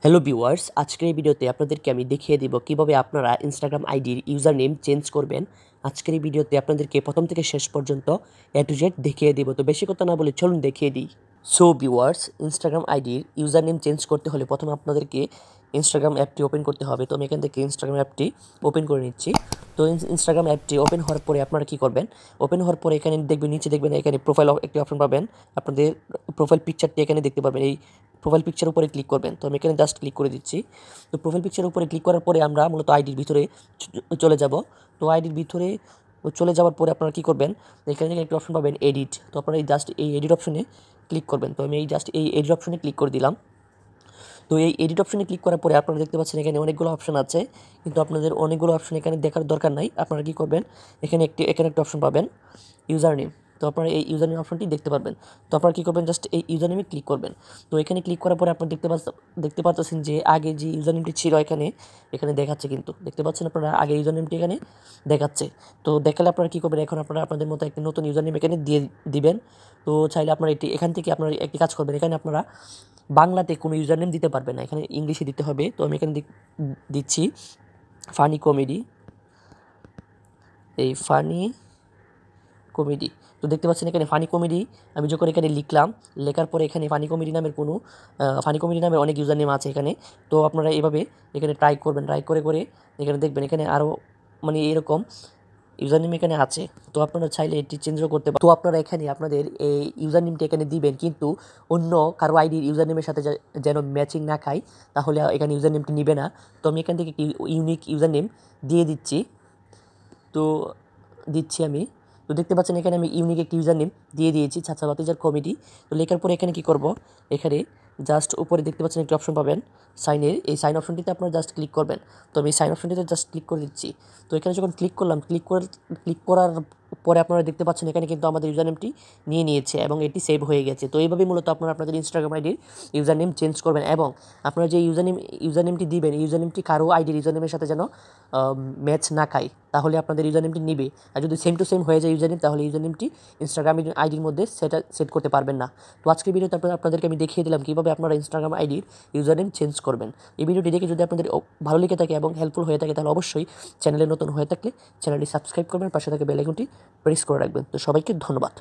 Hello viewers, আজকের এই ভিডিওতে আপনাদেরকে আমি দেখিয়ে দিব কিভাবে আপনারা ইনস্টাগ্রাম আইডির ইউজার নেম চেঞ্জ করবেন। আজকের এই ভিডিওতে আপনাদেরকে প্রথম থেকে শেষ পর্যন্ত এ টু জেড দেখিয়ে দিব। তো বেশি কথা না বলে চলুন দেখিয়ে দিই। সো ভিউয়ার্স, ইনস্টাগ্রাম আইডির ইউজার নেম চেঞ্জ করতে হলে প্রথমে আপনাদেরকে ইনস্টাগ্রাম অ্যাপটি ওপেন করতে হবে। তো আমি এখান থেকে ইনস্টাগ্রাম অ্যাপটি ওপেন করে নিচ্ছি। তো ইনস্টাগ্রাম অ্যাপটি ওপেন হওয়ার পরে আপনারা কী করবেন, ওপেন হওয়ার পরে এখানে দেখবেন, নিচে দেখবেন এখানে প্রোফাইল একটি অপশন পাবেন। আপনাদের প্রোফাইল পিকচারটি এখানে দেখতে পাবেন। এই প্রোফাইল পিকচার উপরে ক্লিক করবেন। তো আমি এখানে জাস্ট ক্লিক করে দিচ্ছি। তো প্রোফাইল পিকচার উপরে ক্লিক করার পরে আমরা মূলত আইডির ভিতরে চলে যাব। তো আইডির ভিতরে চলে যাওয়ার পরে আপনারা কী করবেন, এখানে থেকে একটি অপশন পাবেন এডিট। তো আপনারা এই জাস্ট এই এডিট অপশনে ক্লিক করবেন। তো আমি এই জাস্ট এই এডিট অপশনে ক্লিক করে দিলাম। তো এই এডিট অপশনে ক্লিক করার পরে আপনারা দেখতে পাচ্ছেন এখানে অনেকগুলো অপশন আছে, কিন্তু আপনাদের অনেকগুলো অপশন এখানে দেখার দরকার নাই। আপনারা কী করবেন, এখানে একটা অপশন পাবেন ইউজার নেম। তো আপনারা এই ইউজার নেম অপশনটি দেখতে পারবেন। তো আপনারা কী করবেন, জাস্ট এই ইউজার নেমে ক্লিক করবেন। তো এখানে ক্লিক করার পরে আপনারা দেখতে পাচ্ছেন যে আগে যে ইউজার নেমটি ছিল এখানে দেখাচ্ছে, কিন্তু দেখতে পাচ্ছেন আপনারা আগে ইউজার নেমটি এখানে দেখাচ্ছে। তো দেখালে আপনারা কী করবেন, এখন আপনারা আপনাদের মতো একটি নতুন ইউজার নেম এখানে দিয়ে দিবেন। তো চাইলে আপনারা এখান থেকে আপনারা একটি কাজ করবেন, এখানে আপনারা বাংলাতে কোনো ইউজার নেম দিতে পারবেন না, এখানে ইংলিশে দিতে হবে। তো আমি এখানে দিচ্ছি ফানি কমেডি, এই ফানি কমেডি। তো দেখতে পাচ্ছেন এখানে ফানি কমেডি আমি যখন এখানে লিখলাম, লেখার পরে এখানে ফানি কমেডি নামের অনেক ইউজার নেম আছে এখানে। তো আপনারা এভাবে এখানে ট্রাই করবেন, ট্রাই করে এখানে দেখবেন এখানে আরও এরকম ইউজার নেম এখানে আছে। তো আপনারা চাইলে এটি চেঞ্জও করতে পারেন। তো আপনারা এখানে আপনাদের এই ইউজার নেমটি এখানে দিবেন, কিন্তু অন্য কারো আইডির ইউজার নেমের সাথে যেন ম্যাচিং না খায়, তাহলে এখানে ইউজার নেমটি নিবে না। তো আমি এখান থেকে একটি ইউনিক ইউজার নেম দিয়ে দিচ্ছি। তো আমি তো দেখতে পাচ্ছেন এখানে আমি ইউনিক একটি ইউজার নেম দিয়ে দিয়েছি, চাচা ভাতিজার কমেডি। তো লেখার পরে এখানে কী করব, এখানে জাস্ট উপরে দেখতে পাচ্ছেন একটি অপশন পাবেন সাইনের, এই সাইন অপশনটিতে আপনারা জাস্ট ক্লিক করবেন। তো আমি সাইন অপশনটিতে জাস্ট ক্লিক করে দিচ্ছি। তো এখানে যখন ক্লিক করলাম, ক্লিক করার পরে আপনারা দেখতে পাচ্ছেন এখানে কিন্তু আমাদের ইউজার নেমটি নিয়ে নিয়েছে এবং এটি সেভ হয়ে গেছে। তো এইভাবেই মূলত আপনারা আপনাদের ইনস্টাগ্রাম আইডির ইউজার নেম চেঞ্জ করবেন, এবং আপনারা যে ইউজার নেমটি দিবেন, এই ইউজার নেমটি কারো আইডির ইউজার নেমের সাথে যেন ম্যাচ না খায়, তাহলে আপনাদের ইউজার নেমটি নিবে। আর যদি সেম টু সেম হয়ে যায় ইউজার নেম, তাহলে ইউজার নেমটি ইনস্টাগ্রাম আইডির মধ্যে সেট করতে পারবেন না। তো আজকের ভিডিওতে আপনাদেরকে আমি দেখিয়ে দিলাম কীভাবে আপনারা ইনস্টাগ্রাম আইডির ইউজার নেম চেঞ্জ করবেন। এই ভিডিওটি দেখে যদি আপনাদের ভালো লেগে থাকে এবং হেল্পফুল হয়ে থাকে, তাহলে অবশ্যই চ্যানেলে নতুন হয়ে থাকলে চ্যানেলটি সাবস্ক্রাইব করবেন, পাশে থাকে বেল আইকনটি প্রেস করে রাখবেন। তো সবাইকে ধন্যবাদ।